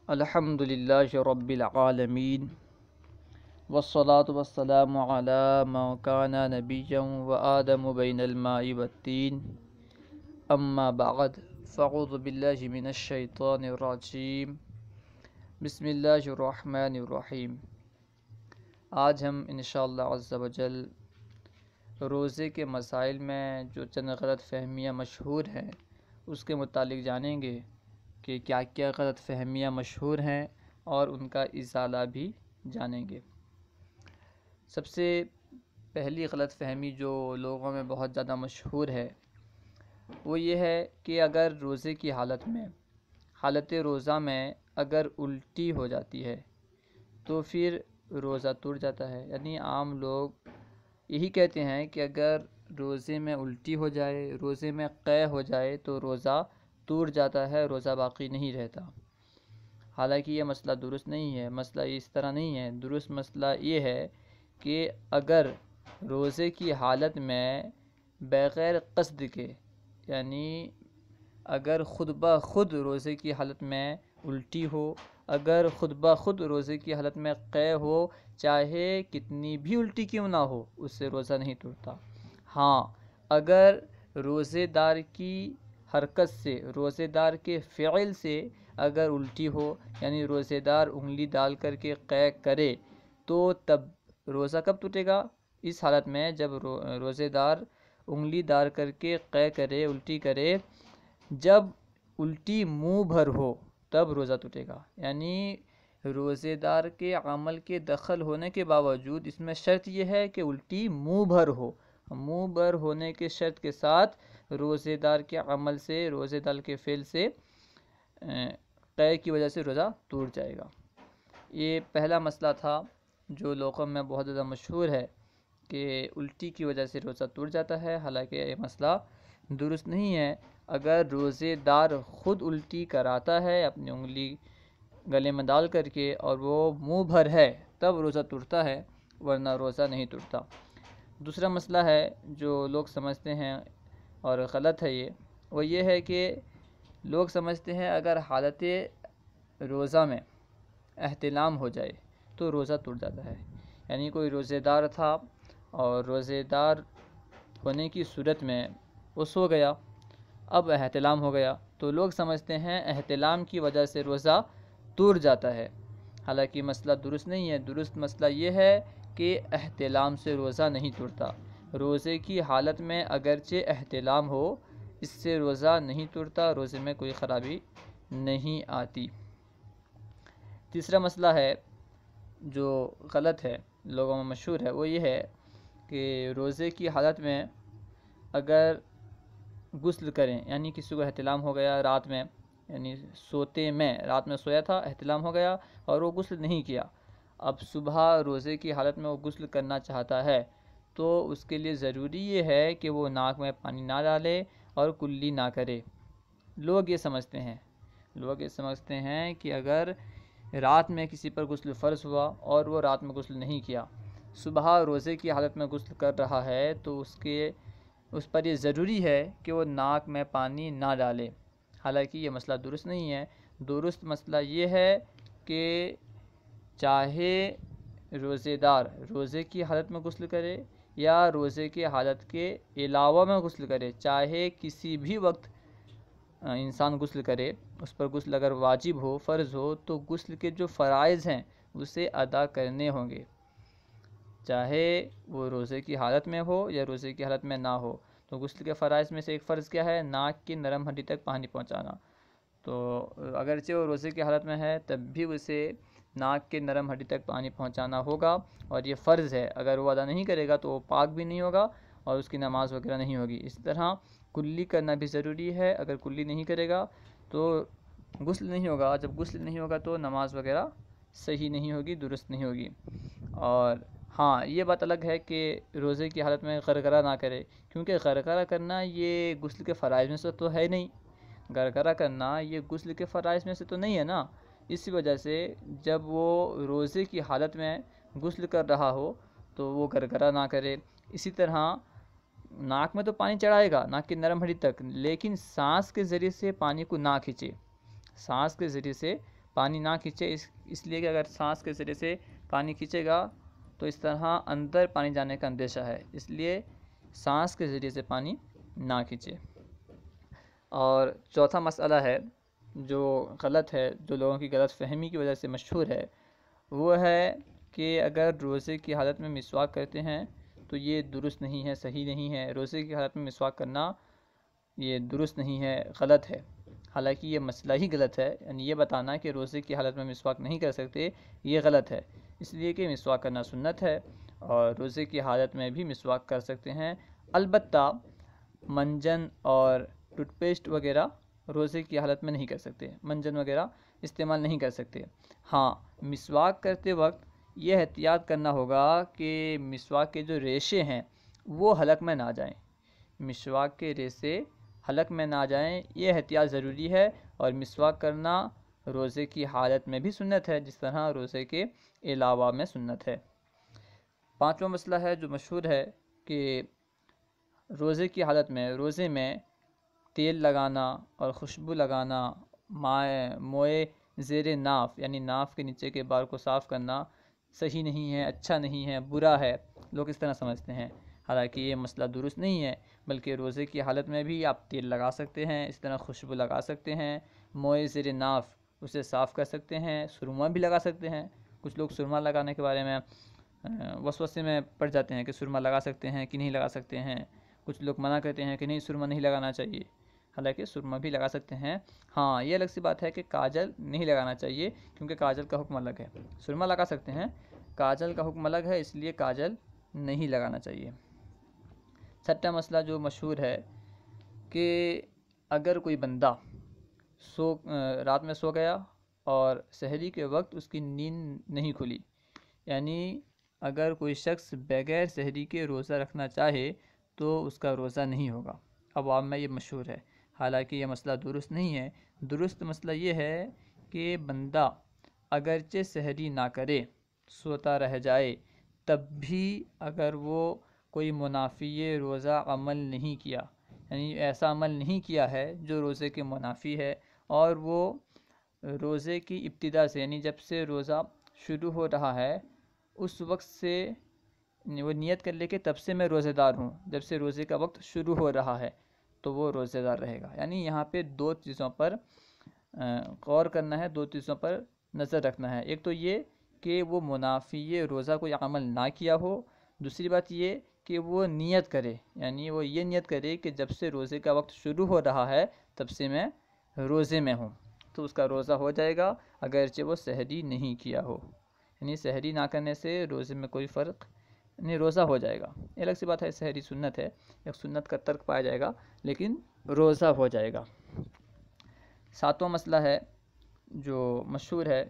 الحمد للہ رب العالمین والصلاة والسلام علی من کان نبیا وآدم بین الماء والطین اما بعد فاعوذ باللہ من الشیطان الرجیم بسم اللہ الرحمن الرحیم۔ آج ہم انشاءاللہ عز و جل روزے کے مسائل میں جو چند غلط فہمیاں مشہور ہیں اس کے متعلق جانیں گے کہ کیا کیا غلط فہمیاں مشہور ہیں اور ان کا ازالہ بھی جانیں گے۔ سب سے پہلی غلط فہمی جو لوگوں میں بہت زیادہ مشہور ہے وہ یہ ہے کہ اگر روزے کی حالت روزہ میں اگر الٹی ہو جاتی ہے تو پھر روزہ ٹوٹ جاتا ہے۔ یعنی عام لوگ یہی کہتے ہیں کہ اگر روزے میں الٹی ہو جائے، روزے میں قے ہو جائے تو روزہ ٹوٹ جاتا ہے، روزہ باقی نہیں رہتا۔ حالانکہ یہ مسئلہ درست نہیں ہے، مسئلہ اس طرح نہیں ہے۔ درست مسئلہ یہ ہے کہ اگر روزے کی حالت میں بغیر قصد کے، یعنی اگر خود بخود روزے کی حالت میں الٹی ہو، اگر خود بخود روزے کی حالت میں قے ہو، چاہے کتنی بھی الٹی کیوں نہ ہو، اس سے روزہ نہیں ٹوٹتا۔ ہاں، اگر روزے دار کی حرکت سے، روزے دار کے فعل سے اگر الٹی ہو، یعنی روزے دار انگلی ڈال کر کے قے کرے تو تب روزہ کب ٹوٹے گا؟ اس حالت میں جب روزے دار انگلی ڈال کر کے قے کرے، الٹی کرے، جب الٹی منہ بھر ہو تب روزہ ٹوٹے گا۔ یعنی روزے دار کے عمل کے دخل ہونے کے باوجود اس میں شرط یہ ہے کہ الٹی منہ بھر ہو۔ منہ بھر ہونے کے شرط کے ساتھ روزے دار کے عمل سے، روزے دار کے فعل سے قے کی وجہ سے روزہ ٹوٹ جائے گا۔ یہ پہلا مسئلہ تھا جو لوگوں میں بہت زیادہ مشہور ہے کہ الٹی کی وجہ سے روزہ ٹوٹ جاتا ہے، حالانکہ یہ مسئلہ درست نہیں ہے۔ اگر روزے دار خود الٹی کراتا ہے اپنی انگلی گلے میں ڈال کر کے اور وہ منہ بھر ہے تب روزہ ٹوٹتا ہے، ورنہ روزہ نہیں ٹوٹتا۔ دوسرا مسئلہ ہے جو لوگ سمجھتے ہیں اور غلط ہے، وہ یہ ہے کہ لوگ سمجھتے ہیں اگر حالت روزہ میں احتلام ہو جائے تو روزہ ٹوٹ جاتا ہے۔ یعنی کوئی روزے دار تھا اور روزے دار ہونے کی صورت میں وہ سو گیا، اب احتلام ہو گیا تو لوگ سمجھتے ہیں احتلام کی وجہ سے روزہ ٹوٹ جاتا ہے، حالانکہ مسئلہ درست نہیں ہے۔ درست مسئلہ یہ ہے کہ احتلام سے روزہ نہیں ٹوٹتا۔ روزے کی حالت میں اگرچہ احتلام ہو، اس سے روزہ نہیں ٹوٹتا، روزے میں کوئی خرابی نہیں آتی۔ تیسرا مسئلہ ہے جو غلط ہے، لوگوں میں مشہور ہے، وہ یہ ہے کہ روزے کی حالت میں اگر غسل کریں، یعنی کسی کو احتلام ہو گیا رات میں، یعنی سوتے میں، رات میں سویا تھا، احتلام ہو گیا اور وہ غسل نہیں کیا، اب صبح روزے کی حالت میں وہ غسل کرنا چاہتا ہے تو اس کے لیے ضروری یہ ہے کہ وہ ناک میں پانی نہ ڈالے اور کلی نہ کرے۔ لوگ یہ سمجھتے ہیں کہ اگر رات میں کسی پر غسل فرض ہوا اور وہ رات میں غسل نہیں کیا، صبح روزے کی حالت میں غسل کر رہا ہے تو اس پر یہ ضروری ہے کہ وہ ناک میں پانی نہ ڈالے، حالانکہ یہ مسئلہ درست نہیں ہے۔ درست مسئلہ یہ ہے کہ چاہے روزے دار روزے کی حالت میں غسل کرے یا روزے کی حالت کے علاوہ میں غسل کرے، چاہے کسی بھی وقت انسان غسل کرے، اس پر غسل اگر واجب ہو، فرض ہو، تو غسل کے جو فرائض ہیں اسے ادا کرنے ہوں گے، چاہے وہ روزے کی حالت میں ہو یا روزے کی حالت میں نہ ہو۔ تو غسل کے فرائض میں سے ایک فرض کیا ہے؟ ناک کی نرم ہڈی تک پانی پہنچانا۔ تو اگرچہ وہ روزے کی حالت میں ہے تب بھی اسے ناک کے نرم ہڈی تک پانی پہنچانا ہوگا اور یہ فرض ہے، اگر وہ ادا نہیں کرے گا تو وہ پاک بھی نہیں ہوگا اور اس کی نماز وغیرہ نہیں ہوگی۔ اس طرح کلی کرنا بھی ضروری ہے، اگر کلی نہیں کرے گا تو غسل نہیں ہوگا، جب غسل نہیں ہوگا تو نماز وغیرہ صحیح نہیں ہوگی، درست نہیں ہوگی۔ اور ہاں، یہ بات الگ ہے کہ روزے کی حالت میں غرغرہ نہ کرے، کیونکہ غرغرہ کرنا یہ غسل کے فرائض میں سے تو ہے نہیں، غرغرہ کرنا یہ غسل کے فرائض میں سے تو نہیں ہے نا۔ اسی وجہ سے جب وہ روزے کی حالت میں غسل کر رہا ہو تو وہ غرغرہ نہ کرے۔ اسی طرح ناک میں تو پانی چڑھائے گا، ناک کی نرم ہڈی تک، لیکن سانس کے ذریعے سے پانی کو نہ کھینچے، سانس کے ذریعے سے پانی نہ کھینچے، اس لیے کہ اگر سانس کے ذریعے سے پانی کھینچے گا تو اس طرح اندر پانی جانے کا اندیشہ ہے، اس لیے سانس کے ذریعے سے پانی نہ کھینچے۔ اور چوتھا مسئلہ ہے جو غلط ہے، جو لوگوں کی غلط فہمی کی وجہ سے مشہور ہے، وہ ہے کہ اگر روزے کی حالت میں مسواک کرتے ہیں تو یہ درست نہیں ہے، صحیح نہیں ہے۔ روزے کی حالت میں مسواک کرنا یہ درست نہیں ہے، غلط ہے۔ حالانکہ یہ مسئلہ ہی غلط ہے، یعنی یہ بتانا کہ روزے کی حالت میں مسواک نہیں کر سکتے یہ غلط ہے، اس لیے کہ مسواک کرنا سنت ہے اور روزے کی حالت میں بھی مسواک کر سکتے ہیں۔ البتہ منجن اور ٹوتھ پیسٹ وغیرہ روزے کی حالت میں نہیں کر سکتے، منجن وغیرہ استعمال نہیں کر سکتے۔ ہاں، مسواک کرتے وقت یہ احتیاط کرنا ہوگا کہ مسواک کے جو ریشے ہیں وہ حلق میں نہ جائیں، مسواک کے ریشے حلق میں نہ جائیں، یہ احتیاط ضروری ہے۔ اور مسواک کرنا روزے کی حالت میں بھی سنت ہے، جس طرح روزے کے علاوہ میں سنت ہے۔ پانچواں مسئلہ ہے جو مشہور ہے کہ روزے کی حالت میں، روزے میں تیل لگانا اور خوشبو لگانا، موئے زیر ناف یعنی ناف کے نیچے کے بال کو صاف کرنا صحیح نہیں ہے، اچھا نہیں ہے، برا ہے، لوگ اس طرح سمجھتے ہیں۔ حالانکہ یہ مسئلہ درست نہیں ہے، بلکہ روزے کی حالت میں بھی آپ تیل لگا سکتے ہیں، اس طرح خوشبو لگا سکتے ہیں، موئے زیر ناف اسے صاف کر سکتے ہیں، سرما بھی لگا سکتے ہیں۔ کچھ لوگ سرما لگانے کے بارے میں وسوسے میں پڑ جاتے ہیں کہ سرما لگا سکتے ہیں کہ نہیں لگا سکتے ہیں، کچھ لوگ منع کرتے ہیں کہ نہیں سرما نہیں لگانا چاہیے، حالانکہ سرما بھی لگا سکتے ہیں۔ ہاں، یہ الگ سی بات ہے کہ کاجل نہیں لگانا چاہیے، کیونکہ کاجل کا حکم الگ ہے۔ سرما لگا سکتے ہیں، کاجل کا حکم الگ ہے، اس لیے کاجل نہیں لگانا چاہیے۔ چھٹا مسئلہ جو مشہور ہے کہ اگر کوئی بندہ رات میں سو گیا اور سحری کے وقت اس کی نیند نہیں کھلی، یعنی اگر کوئی شخص بغیر سحری کے روزہ رکھنا چاہے تو اس کا روزہ نہیں ہوگا، عوام میں یہ مشہور ہے۔ حالانکہ یہ مسئلہ درست نہیں ہے۔ درست مسئلہ یہ ہے کہ بندہ اگرچہ سحری نہ کرے، سوتا رہ جائے، تب بھی اگر وہ کوئی منافی روزہ عمل نہیں کیا، یعنی ایسا عمل نہیں کیا ہے جو روزے کے منافی ہے، اور وہ روزے کی ابتدا سے یعنی جب سے روزہ شروع ہو رہا ہے اس وقت سے وہ نیت کر لے کہ تب سے میں روزے دار ہوں، جب سے روزے کا وقت شروع ہو رہا ہے تو وہ روزے دار رہے گا۔ یعنی یہاں پہ دو چیزوں پر غور کرنا ہے، دو چیزوں پر نظر رکھنا ہے۔ ایک تو یہ کہ وہ منافی روزہ کوئی عمل نہ کیا ہو، دوسری بات یہ کہ وہ نیت کرے، یعنی وہ یہ نیت کرے کہ جب سے روزے کا وقت شروع ہو رہا ہے تب سے میں روزے میں ہوں، تو اس کا روزہ ہو جائے گا اگرچہ وہ سحری نہیں کیا ہو۔ یعنی سحری نہ کرنے سے روزے میں کوئی فرق نہیں، روزہ ہو جائے گا۔ یہ الگ سی بات ہے، سحری سنت ہے، ایک سنت کا ترک پایا جائے گا، لیکن روزہ ہو جائے گا۔ ساتواں مسئلہ ہے جو مشہور ہے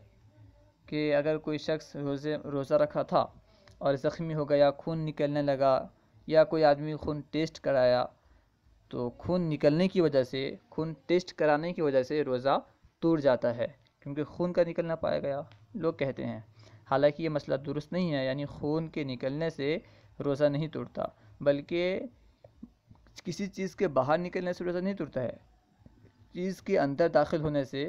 کہ اگر کوئی شخص روزہ رکھا تھا اور زخمی ہو گیا، خون نکلنے لگا، یا کوئی آدمی خون ٹیسٹ کرایا تو خون نکلنے کی وجہ سے، خون ٹیسٹ کرانے کی وجہ سے روزہ ٹوٹ جاتا ہے، کیونکہ خون کا نکلنا پایا گیا، لوگ کہتے ہیں۔ حالانکہ یہ مسئلہ درست نہیں ہے، یعنی خون کے نکلنے سے روزہ نہیں ٹوٹتا، بلکہ کسی چیز کے باہر نکلنے سے روزہ نہیں ٹوٹتا ہے، چیز کے اندر داخل ہونے سے،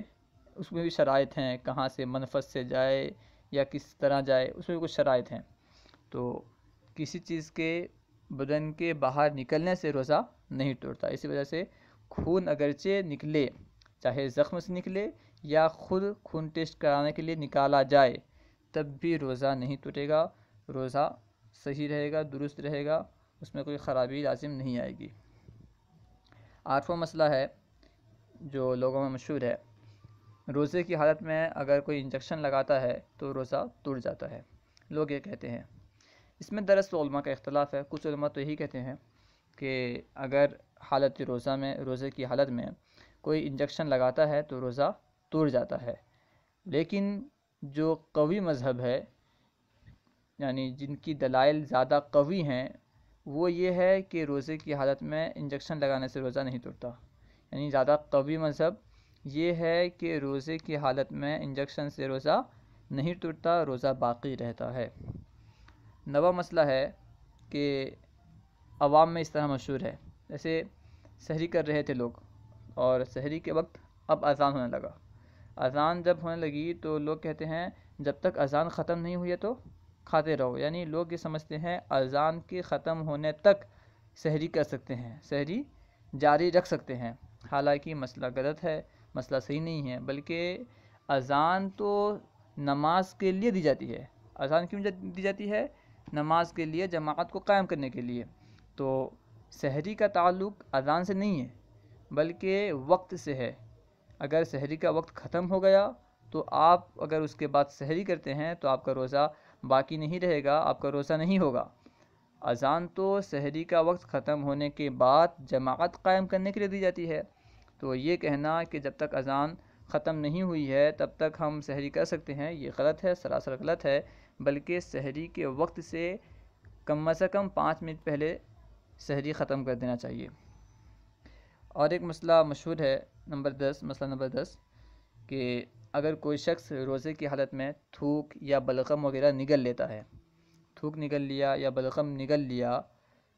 اس میں بھی شرائط ہیں، کہاں سے، منفذ سے جائے یا کس طرح جائے، اس میں بھی کچھ شرائط ہیں۔ تو کسی چیز کے بدن کے باہر نکلنے سے روزہ نہیں ٹوٹتا، اسی وجہ سے خون اگرچہ نکلے، چاہے زخم سے نکلے یا خود خون ٹیسٹ کرانے کے لیے نکالا جائے، تب بھی روزہ نہیں ٹوٹے گا، روزہ صحیح رہے گا، درست رہے گا، اس میں کوئی خرابی لازم نہیں آئے گی۔ آٹھواں مسئلہ ہے جو لوگوں میں مشہور ہے، روزے کی حالت میں اگر کوئی انجیکشن لگاتا ہے تو روزہ ٹوٹ جاتا ہے، لوگ یہ کہتے ہیں۔ اس میں دراصل علماء کا اختلاف ہے، کچھ علماء تو یہی کہتے ہیں کہ اگر حالت روزے کی حالت میں کوئی انجیکشن لگاتا ہے تو روزہ ٹوٹ جاتا ہے، لیکن جو قوی مذہب ہے، یعنی جن کی دلائل زیادہ قوی ہیں، وہ یہ ہے کہ روزے کی حالت میں انجیکشن لگانے سے روزہ نہیں ٹوٹتا، یعنی زیادہ قوی مذہب یہ ہے کہ روزے کی حالت میں انجیکشن سے روزہ نہیں ٹوٹتا، روزہ باقی رہتا ہے۔ نواں مسئلہ ہے کہ عوام میں اس طرح مشہور ہے، جیسے سحری کر رہے تھے لوگ اور سحری کے وقت اب اذان ہونے لگا، اذان جب ہونے لگی تو لوگ کہتے ہیں جب تک اذان ختم نہیں ہوئی ہے تو کھاتے رہو، یعنی لوگ یہ سمجھتے ہیں اذان کے ختم ہونے تک سحری کر سکتے ہیں، سحری جاری رکھ سکتے ہیں، حالانکہ مسئلہ غلط ہے، مسئلہ صحیح نہیں ہے، بلکہ اذان تو نماز کے لیے دی جاتی ہے۔ اذان کیوں دی جاتی ہے؟ نماز کے لیے، جماعت کو قائم کرنے کے لیے۔ تو سحری کا تعلق اذان سے نہیں ہے بلکہ وقت سے ہے۔ اگر سحری کا وقت ختم ہو گیا تو آپ اگر اس کے بعد سحری کرتے ہیں تو آپ کا روزہ باقی نہیں رہے گا، آپ کا روزہ نہیں ہوگا۔ اذان تو سحری کا وقت ختم ہونے کے بعد جماعت قائم کرنے کے لیے دی جاتی ہے۔ تو یہ کہنا کہ جب تک اذان ختم نہیں ہوئی ہے تب تک ہم سحری کر سکتے ہیں، یہ غلط ہے، سراسر غلط ہے، بلکہ سحری کے وقت سے کم از کم 5 منٹ پہلے سحری ختم کر دینا چاہیے۔ اور ایک مسئلہ مشہور ہے مسئلہ نمبر 10 کہ اگر کوئی شخص روزے کی حالت میں تھوک یا بلغم وغیرہ نگل لیتا ہے، تھوک نگل لیا یا بلغم نگل لیا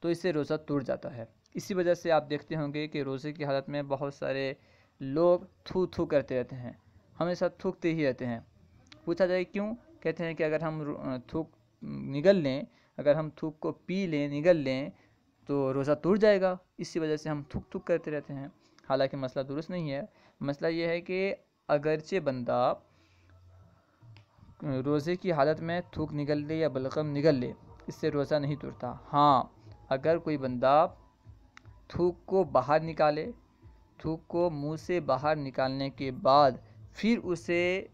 تو اس سے روزہ ٹوٹ جاتا ہے۔ اسی وجہ سے آپ دیکھتے ہوں گے کہ روزے کی حالت میں بہت سارے لوگ تھو کرتے رہتے ہیں، ہمیشہ تھوکتے ہی رہتے ہیں۔ پوچھا جائے کیوں؟ کہتے ہیں کہ اگر ہم تھوک نگل لیں، اگر ہم تھوک کو پی لیں، نگل لیں تو روزہ ٹوٹ جائے گا، اسی وجہ سے ہم تھوک کرتے رہتے ہیں۔ حالانکہ مسئلہ درست نہیں ہے۔ مسئلہ یہ ہے کہ اگرچہ بندہ روزے کی حالت میں تھوک نگل لے یا بلغم نگل لے، اس سے روزہ نہیں ٹوٹتا۔ ہاں، اگر کوئی بندہ تھوک کو باہر نکالے، تھوک کو منہ سے باہر نکالنے کے بعد پھر اسے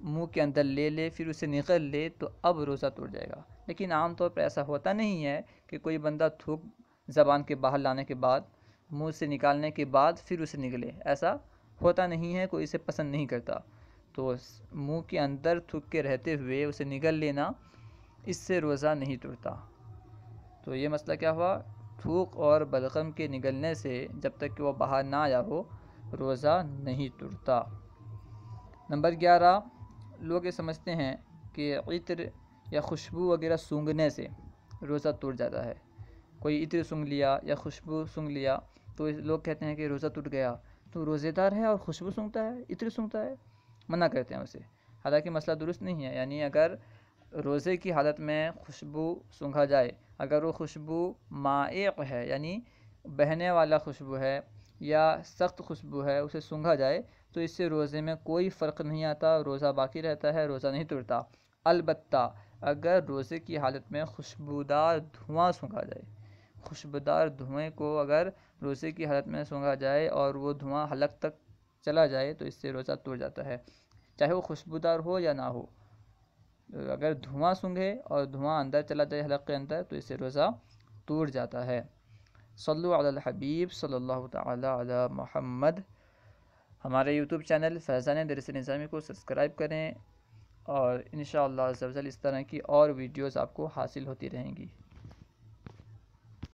منہ کے اندر لے لے، پھر اسے نگل لے تو اب روزہ ٹوٹ جائے گا۔ لیکن عام طور پر ایسا ہوتا نہیں ہے کہ کوئی بندہ تھوک زبان کے باہر لانے کے بعد، منہ سے نکالنے کے بعد پھر اسے نگلے، ایسا ہوتا نہیں ہے، کوئی اسے پسند نہیں کرتا۔ تو منہ کے اندر تھوک کے رہتے ہوئے اسے نگل لینا، اس سے روزہ نہیں ٹوٹتا۔ تو یہ مسئلہ کیا ہوا؟ تھوک اور بلغم کے نگلنے سے جب تک کہ وہ باہر نہ آیا ہو روزہ نہیں ٹوٹتا۔ نمبر 11، لوگ یہ سمجھتے ہیں کہ عطر یا خوشبو وغیرہ سونگھنے سے روزہ ٹوٹ جاتا ہے۔ کوئی عطر سونگھ لیا یا خوشبو سونگھ لیا تو لوگ کہتے ہیں کہ روزہ ٹوٹ گیا، تو روزے دار ہے اور خوشبو سونگھتا ہے، عطر سونگھتا ہے، منع کرتے ہیں اسے۔ حالانکہ مسئلہ درست نہیں ہے، یعنی اگر روزے کی حالت میں خوشبو سونگھا جائے، اگر وہ خوشبو مائع ہے یعنی بہنے والا خوشبو ہے یا سخت خوشبو ہے، اسے سونگھا جائے تو اس سے روزے میں کوئی فرق نہیں آتا، روزہ باقی رہتا ہے، روزہ نہیں ٹوٹتا۔ البتہ اگر روزے کی حالت میں خوشبودار دھواں سونگھا جائے، خوشبودار دھوئیں کو اگر روزے کی حالت میں سونگھا جائے اور وہ دھواں حلق تک چلا جائے تو اس سے روزہ ٹوٹ جاتا ہے، چاہے وہ خوشبودار ہو یا نہ ہو۔ اگر دھواں سونگھے اور دھواں اندر چلا جائے حلق کے اندر تو اس سے روزہ ٹوٹ جاتا ہے۔ صلو علی الحبیب صلی اللہ تعالی علی محمد۔ ہمارے یوٹیوب چینل فیضان درس نظامی کو سبسکرائب کریں اور انشاءاللہ عز و جل اس طرح کی اور ویڈیوز آپ کو حاصل ہوتی رہیں گی۔